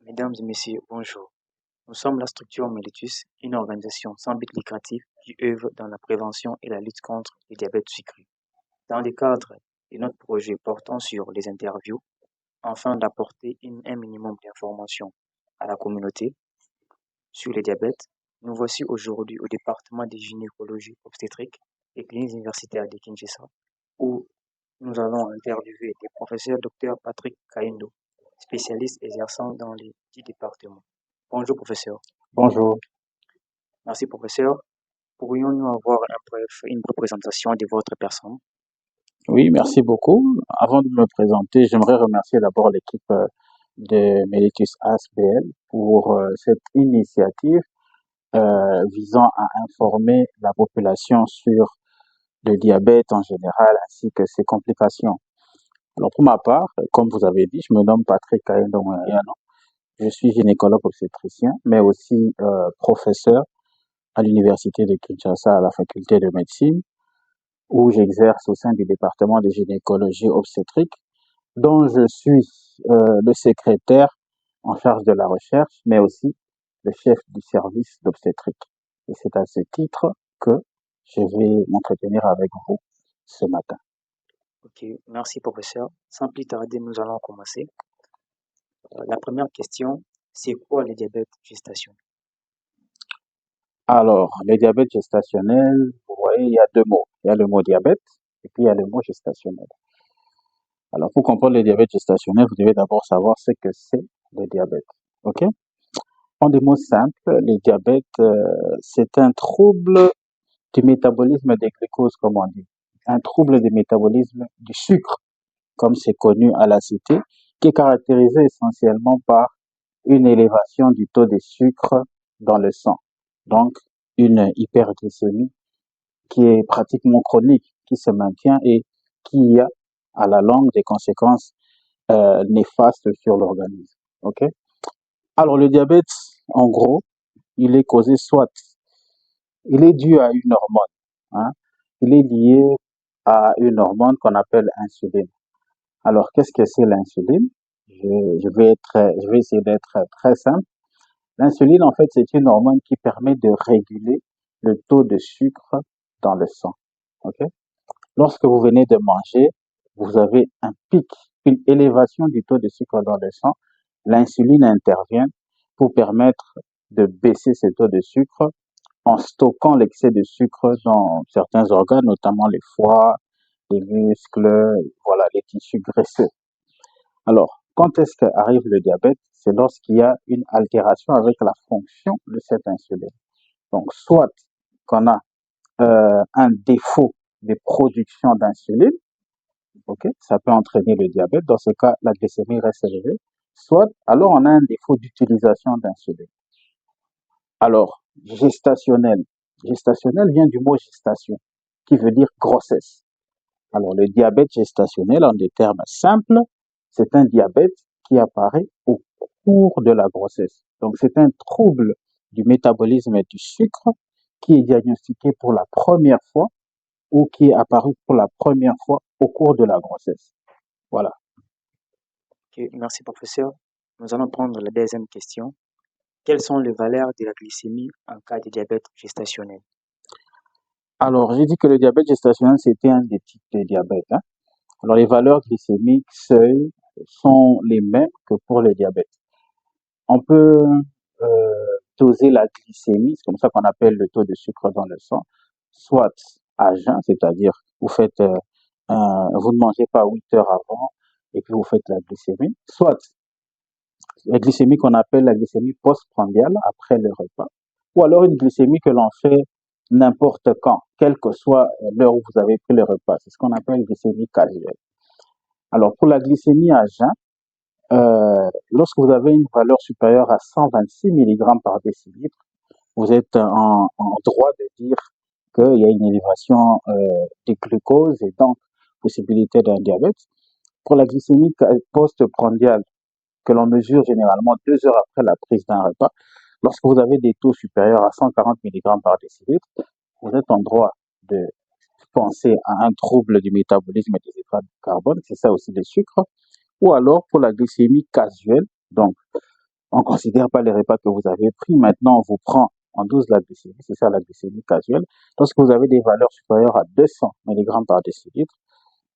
Mesdames et messieurs, bonjour. Nous sommes la structure Mellitus, une organisation sans but lucratif qui œuvre dans la prévention et la lutte contre le diabète sucré. Dans le cadre de notre projet portant sur les interviews, afin d'apporter un minimum d'informations à la communauté sur le diabète, nous voici aujourd'hui au département de gynécologie obstétrique et clinique universitaire de Kinshasa, où nous allons interviewer le professeur Dr Patrick Kaindo, spécialiste exerçant dans les 10 départements. Bonjour professeur. Bonjour. Merci professeur. Pourrions-nous avoir une brève présentation de votre personne? Oui, merci beaucoup. Avant de me présenter, j'aimerais remercier d'abord l'équipe de Mellitus ASBL pour cette initiative visant à informer la population sur le diabète en général ainsi que ses complications. Alors pour ma part, comme vous avez dit, je me nomme Patrick Kaendo Moyano. Je suis gynécologue obstétricien, mais aussi professeur à l'université de Kinshasa à la faculté de médecine, où j'exerce au sein du département de gynécologie obstétrique, dont je suis le secrétaire en charge de la recherche, mais aussi le chef du service d'obstétrique. Et c'est à ce titre que je vais m'entretenir avec vous ce matin. Ok, merci professeur. Sans plus tarder, nous allons commencer. La première question, c'est quoi le diabète gestationnel? Alors, le diabète gestationnel, vous voyez, il y a deux mots. Il y a le mot diabète et puis il y a le mot gestationnel. Alors, pour comprendre le diabète gestationnel, vous devez d'abord savoir ce que c'est le diabète. OK? En des mots simples, le diabète, c'est un trouble du métabolisme des glucoses, comme on dit. Un trouble du métabolisme du sucre, comme c'est connu à la cité, qui est caractérisé essentiellement par une élévation du taux de sucre dans le sang. Donc, une hyperglycémie qui est pratiquement chronique, qui se maintient et qui a à la longue des conséquences néfastes sur l'organisme. OK? Alors, le diabète, en gros, il est causé il est dû à une hormone. Hein. Il est lié à une hormone qu'on appelle insuline. Alors, qu'est-ce que c'est l'insuline? Je vais essayer d'être très simple. L'insuline, en fait, c'est une hormone qui permet de réguler le taux de sucre dans le sang. Okay? Lorsque vous venez de manger, vous avez un pic, une élévation du taux de sucre dans le sang. L'insuline intervient pour permettre de baisser ce taux de sucre en stockant l'excès de sucre dans certains organes, notamment les foies, les muscles, voilà, les tissus graisseux. Alors, quand est-ce qu'arrive le diabète? C'est lorsqu'il y a une altération avec la fonction de cette insuline. Donc, soit qu'on a un défaut de production d'insuline, ok, ça peut entraîner le diabète. Dans ce cas, la glycémie reste élevée. Soit, alors on a un défaut d'utilisation d'insuline. Alors, gestationnel. Gestationnel vient du mot gestation, qui veut dire grossesse. Alors, le diabète gestationnel, en des termes simples, c'est un diabète qui apparaît au cours de la grossesse. Donc, c'est un trouble du métabolisme du sucre qui est diagnostiqué pour la première fois ou qui est apparu pour la première fois au cours de la grossesse. Voilà. Ok, merci professeur. Nous allons prendre la deuxième question. Quelles sont les valeurs de la glycémie en cas de diabète gestationnel? Alors, j'ai dit que le diabète gestationnel, c'était un des types de diabète. Hein. Alors, les valeurs glycémiques seuil sont les mêmes que pour le diabète. On peut doser la glycémie, c'est comme ça qu'on appelle le taux de sucre dans le sang, soit à jeun, c'est-à-dire vous ne mangez pas 8 heures avant et puis vous faites la glycémie, soit la glycémie qu'on appelle la glycémie postprandiale après le repas, ou alors une glycémie que l'on fait n'importe quand, quelle que soit l'heure où vous avez pris le repas. C'est ce qu'on appelle glycémie casuelle. Alors pour la glycémie à jeun, lorsque vous avez une valeur supérieure à 126 mg par décilitre, vous êtes en droit de dire qu'il y a une élévation des glucoses et donc possibilité d'un diabète. Pour la glycémie postprandiale, que l'on mesure généralement 2 heures après la prise d'un repas, lorsque vous avez des taux supérieurs à 140 mg par décilitre, vous êtes en droit de penser à un trouble du métabolisme des hydrates de carbone, c'est ça aussi le sucre, ou alors pour la glycémie casuelle, donc On ne considère pas les repas que vous avez pris. Maintenant, on vous prend en dose la glycémie, c'est ça la glycémie casuelle. Lorsque vous avez des valeurs supérieures à 200 mg par décilitre,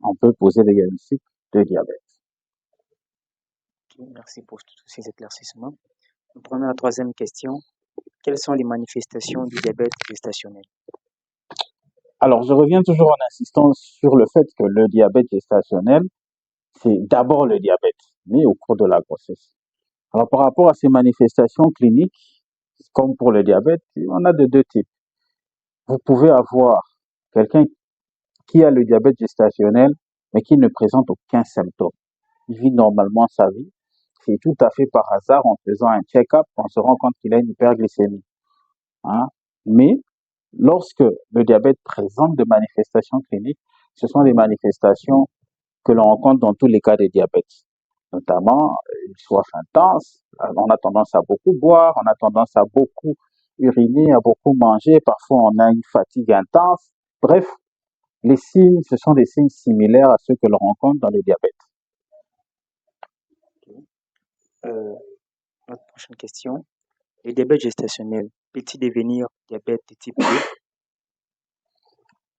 on peut poser le diagnostic de diabète. Ok, merci pour tous ces éclaircissements. Nous prenons la troisième question. Quelles sont les manifestations du diabète gestationnel? Alors, je reviens toujours en insistant sur le fait que le diabète gestationnel, c'est d'abord le diabète, mais au cours de la grossesse. Alors, par rapport à ces manifestations cliniques, comme pour le diabète, on a de deux types. Vous pouvez avoir quelqu'un qui a le diabète gestationnel, mais qui ne présente aucun symptôme. Il vit normalement sa vie. C'est tout à fait par hasard, en faisant un check-up, qu'on se rend compte qu'il a une hyperglycémie. Hein. Mais lorsque le diabète présente des manifestations cliniques, ce sont des manifestations que l'on rencontre dans tous les cas de diabète, notamment une soif intense, on a tendance à beaucoup boire, on a tendance à beaucoup uriner, à beaucoup manger, parfois on a une fatigue intense. Bref, les signes, ce sont des signes similaires à ceux que l'on rencontre dans le diabète. Euh, Notre prochaine question. Le diabète gestationnel peut-il devenir diabète de type 2?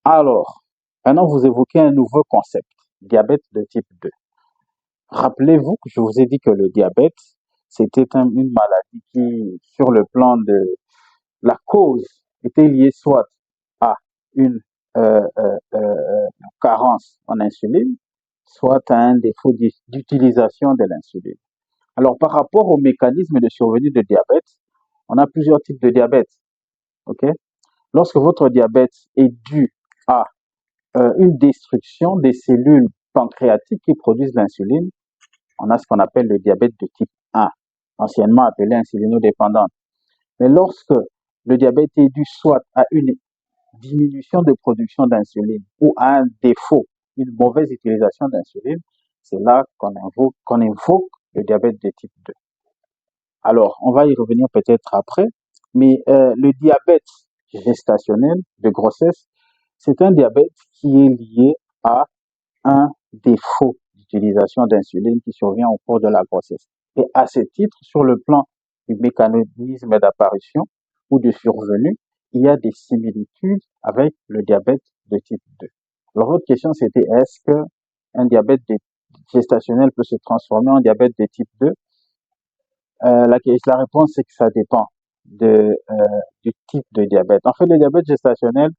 Alors, maintenant vous évoquez un nouveau concept, diabète de type 2. Rappelez-vous que je vous ai dit que le diabète, c'était une maladie qui, sur le plan de la cause, était liée soit à une carence en insuline, soit à un défaut d'utilisation de l'insuline. Alors, par rapport au mécanisme de survenue de diabète, on a plusieurs types de diabète. Ok? Lorsque votre diabète est dû à une destruction des cellules pancréatiques qui produisent l'insuline, on a ce qu'on appelle le diabète de type 1, anciennement appelé insulinodépendante. Mais lorsque le diabète est dû soit à une diminution de production d'insuline ou à un défaut, une mauvaise utilisation d'insuline, c'est là qu'on invoque le diabète de type 2. Alors, on va y revenir peut-être après, mais le diabète gestationnel de grossesse, c'est un diabète qui est lié à un défaut d'utilisation d'insuline qui survient au cours de la grossesse. Et à ce titre, sur le plan du mécanisme d'apparition ou de survenue, il y a des similitudes avec le diabète de type 2. Alors, votre question, c'était est-ce que un diabète gestationnel peut se transformer en diabète de type 2? La réponse, c'est que ça dépend du type de diabète. En fait, le diabète gestationnel,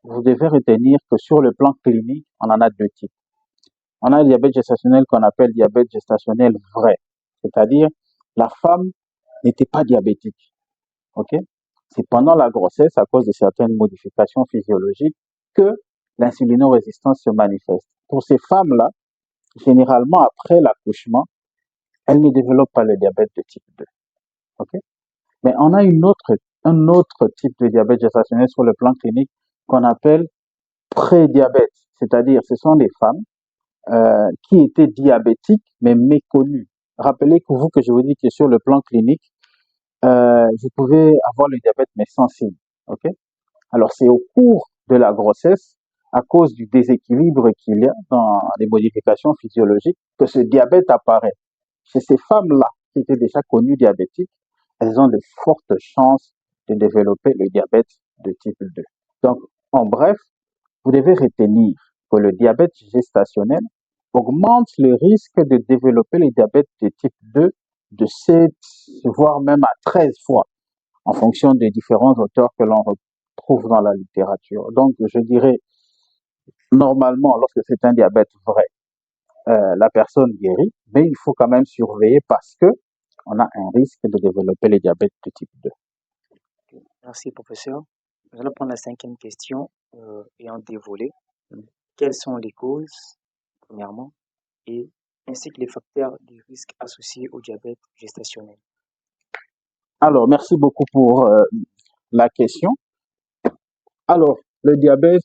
vous devez retenir que sur le plan clinique, on en a deux types. On a le diabète gestationnel qu'on appelle diabète gestationnel vrai, c'est-à-dire la femme n'était pas diabétique. Ok? C'est pendant la grossesse, à cause de certaines modifications physiologiques, que l'insulinorésistance se manifeste. Pour ces femmes-là, généralement après l'accouchement, elles ne développent pas le diabète de type 2. Ok? Mais on a un autre type de diabète gestationnel sur le plan clinique qu'on appelle prédiabète, c'est-à-dire ce sont des femmes qui étaient diabétiques mais méconnues. Rappelez que je vous dis que sur le plan clinique, vous pouvez avoir le diabète mais sans signe. Ok? Alors c'est au cours de la grossesse, à cause du déséquilibre qu'il y a dans les modifications physiologiques, que ce diabète apparaît. Chez ces femmes-là qui étaient déjà connues diabétiques, elles ont de fortes chances de développer le diabète de type 2. Donc, en bref, vous devez retenir que le diabète gestationnel augmente le risque de développer le diabète de type 2 de 7, voire même à 13 fois, en fonction des différents auteurs que l'on retrouve dans la littérature. Donc, je dirais, normalement, lorsque c'est un diabète vrai, la personne guérit, mais il faut quand même surveiller parce que on a un risque de développer le diabète de type 2. Merci, professeur. Nous allons prendre la cinquième question et en dévoiler. Quelles sont les causes, premièrement, et ainsi que les facteurs de risque associés au diabète gestationnel? Alors, merci beaucoup pour la question. Alors, le diabète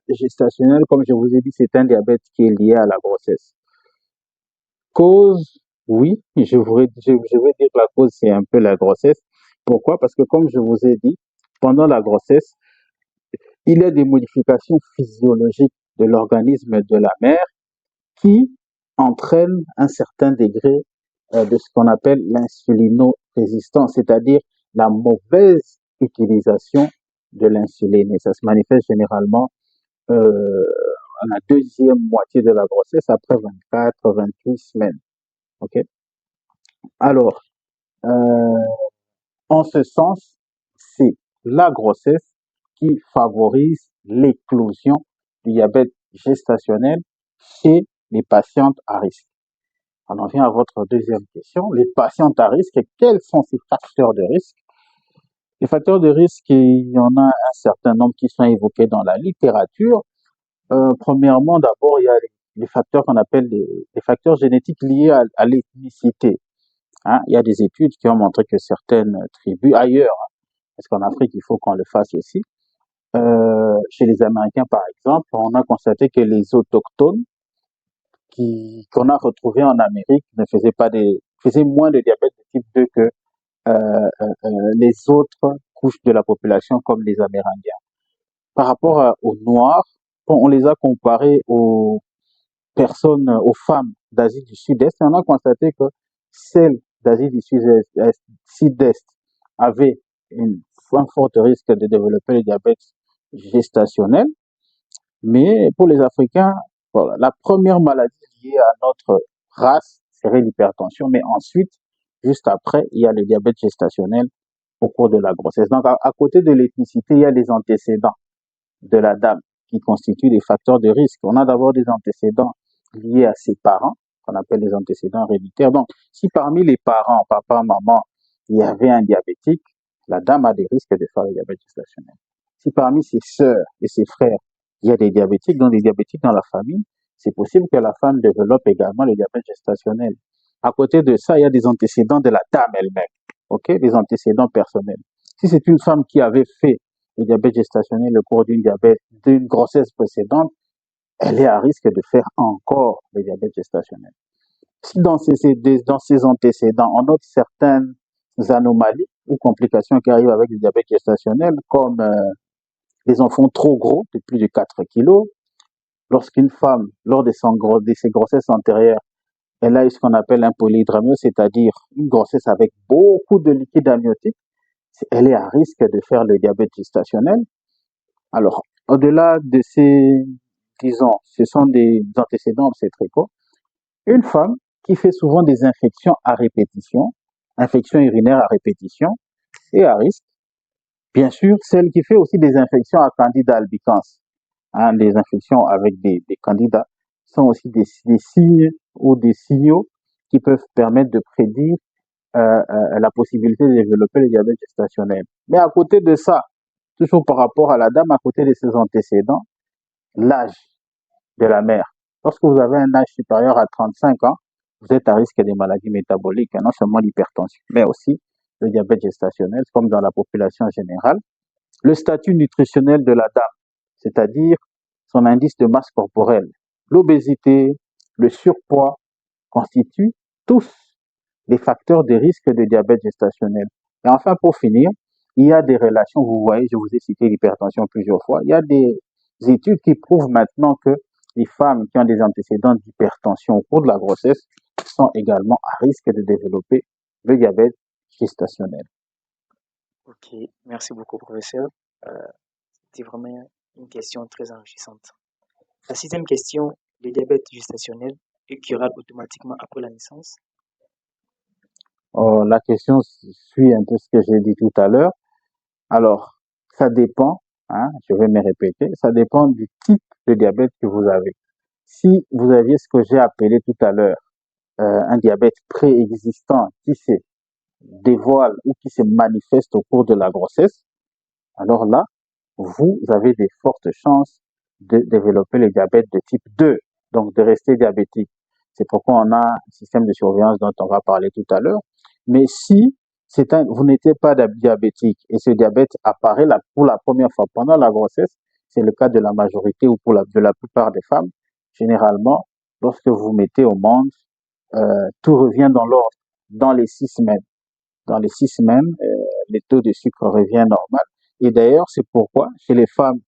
gestationnel, comme je vous ai dit, c'est un diabète qui est lié à la grossesse. Cause, oui, je vais dire que la cause, c'est un peu la grossesse. Pourquoi? Parce que comme je vous ai dit, pendant la grossesse, il y a des modifications physiologiques de l'organisme de la mère qui entraînent un certain degré de ce qu'on appelle l'insulinorésistance, c'est-à-dire la mauvaise utilisation de l'insuline. Et ça se manifeste généralement euh, à la deuxième moitié de la grossesse, après 24, 28 semaines. Ok. Alors, euh, en ce sens, c'est la grossesse qui favorise l'éclosion du diabète gestationnel chez les patientes à risque. On en vient à votre deuxième question. Les patientes à risque, quels sont ces facteurs de risque? Les facteurs de risque, il y en a un certain nombre qui sont évoqués dans la littérature. Premièrement, d'abord, il y a les facteurs qu'on appelle les facteurs génétiques liés à l'ethnicité. Hein. Il y a des études qui ont montré que certaines tribus ailleurs, hein, parce qu'en Afrique, il faut qu'on le fasse aussi, chez les Américains, par exemple, on a constaté que les autochtones qu'on a retrouvés en Amérique ne faisaient moins de diabète de type 2 que les autres couches de la population, comme les Amérindiens. Par rapport aux Noirs, quand on les a comparés aux personnes, aux femmes d'Asie du Sud-Est, on a constaté que celles d'Asie du Sud-Est avaient un fort risque de développer le diabète gestationnel. Mais pour les Africains, voilà, la première maladie liée à notre race serait l'hypertension, mais ensuite, juste après, il y a le diabète gestationnel au cours de la grossesse. Donc, à côté de l'ethnicité, il y a les antécédents de la dame qui constituent des facteurs de risque. On a d'abord des antécédents liés à ses parents, qu'on appelle les antécédents héréditaires. Donc, si parmi les parents, papa, maman, il y avait un diabétique, la dame a des risques de faire le diabète gestationnel. Si parmi ses sœurs et ses frères, il y a des diabétiques dans la famille, c'est possible que la femme développe également le diabète gestationnel. À côté de ça, il y a des antécédents de la dame elle-même, ok, des antécédents personnels. Si c'est une femme qui avait fait le diabète gestationnel au cours d'une grossesse précédente, elle est à risque de faire encore le diabète gestationnel. Si dans ces antécédents, on note certaines anomalies ou complications qui arrivent avec le diabète gestationnel, comme les enfants trop gros, de plus de 4 kilos, lorsqu'une femme, lors de ses grossesses antérieures, elle a eu ce qu'on appelle un polyhydramnios, c'est-à-dire une grossesse avec beaucoup de liquide amniotique, elle est à risque de faire le diabète gestationnel. Alors, au-delà de ces, disons, ce sont des antécédents obstétricaux, une femme qui fait souvent des infections à répétition, infections urinaires à répétition, est à risque. Bien sûr, celle qui fait aussi des infections à Candida albicans, hein, des infections avec des candidats, sont aussi des signes ou des signaux qui peuvent permettre de prédire la possibilité de développer le diabète gestationnel. Mais à côté de ça, toujours par rapport à la dame, à côté de ses antécédents, l'âge de la mère. Lorsque vous avez un âge supérieur à 35 ans, vous êtes à risque des maladies métaboliques, non seulement l'hypertension, mais aussi le diabète gestationnel, comme dans la population générale. Le statut nutritionnel de la dame, c'est-à-dire son indice de masse corporelle, l'obésité, le surpoids, constituent tous des facteurs de risque de diabète gestationnel. Et enfin, pour finir, il y a des relations, vous voyez, je vous ai cité l'hypertension plusieurs fois, il y a des études qui prouvent maintenant que les femmes qui ont des antécédents d'hypertension au cours de la grossesse sont également à risque de développer le diabète gestationnel. Ok, merci beaucoup, professeur. Euh, C'était vraiment une question très enrichissante. La sixième question, le diabète gestationnel est curable automatiquement après la naissance? La question suit un peu ce que j'ai dit tout à l'heure. Alors, ça dépend, hein, je vais me répéter, ça dépend du type de diabète que vous avez. Si vous aviez ce que j'ai appelé tout à l'heure, un diabète préexistant qui se dévoile ou qui se manifeste au cours de la grossesse, alors là, vous avez des fortes chances de développer le diabète de type 2, donc de rester diabétique. C'est pourquoi on a un système de surveillance dont on va parler tout à l'heure. Mais si vous n'étiez pas diabétique et ce diabète apparaît pour la première fois pendant la grossesse, c'est le cas de la majorité ou de la plupart des femmes, généralement, lorsque vous mettez au monde, tout revient dans l'ordre dans les 6 semaines. Dans les 6 semaines, les taux de sucre reviennent normal. Et d'ailleurs, c'est pourquoi chez les femmes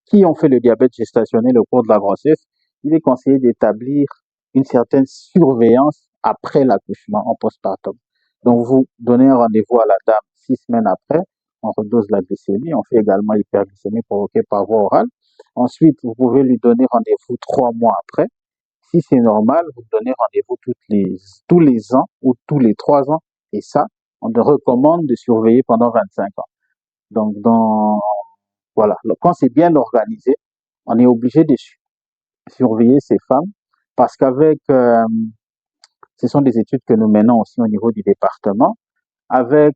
qui ont fait le diabète gestationnel au cours de la grossesse, il est conseillé d'établir une certaine surveillance après l'accouchement en postpartum. Donc, vous donnez un rendez-vous à la dame 6 semaines après, on redose la glycémie, on fait également l'hyperglycémie provoquée par voie orale. Ensuite, vous pouvez lui donner rendez-vous 3 mois après. Si c'est normal, vous donnez rendez-vous tous les ans ou tous les 3 ans. Et ça, on te recommande de surveiller pendant 25 ans. Donc, voilà. Quand c'est bien organisé, on est obligé de surveiller ces femmes parce qu'avec, ce sont des études que nous menons aussi au niveau du département, avec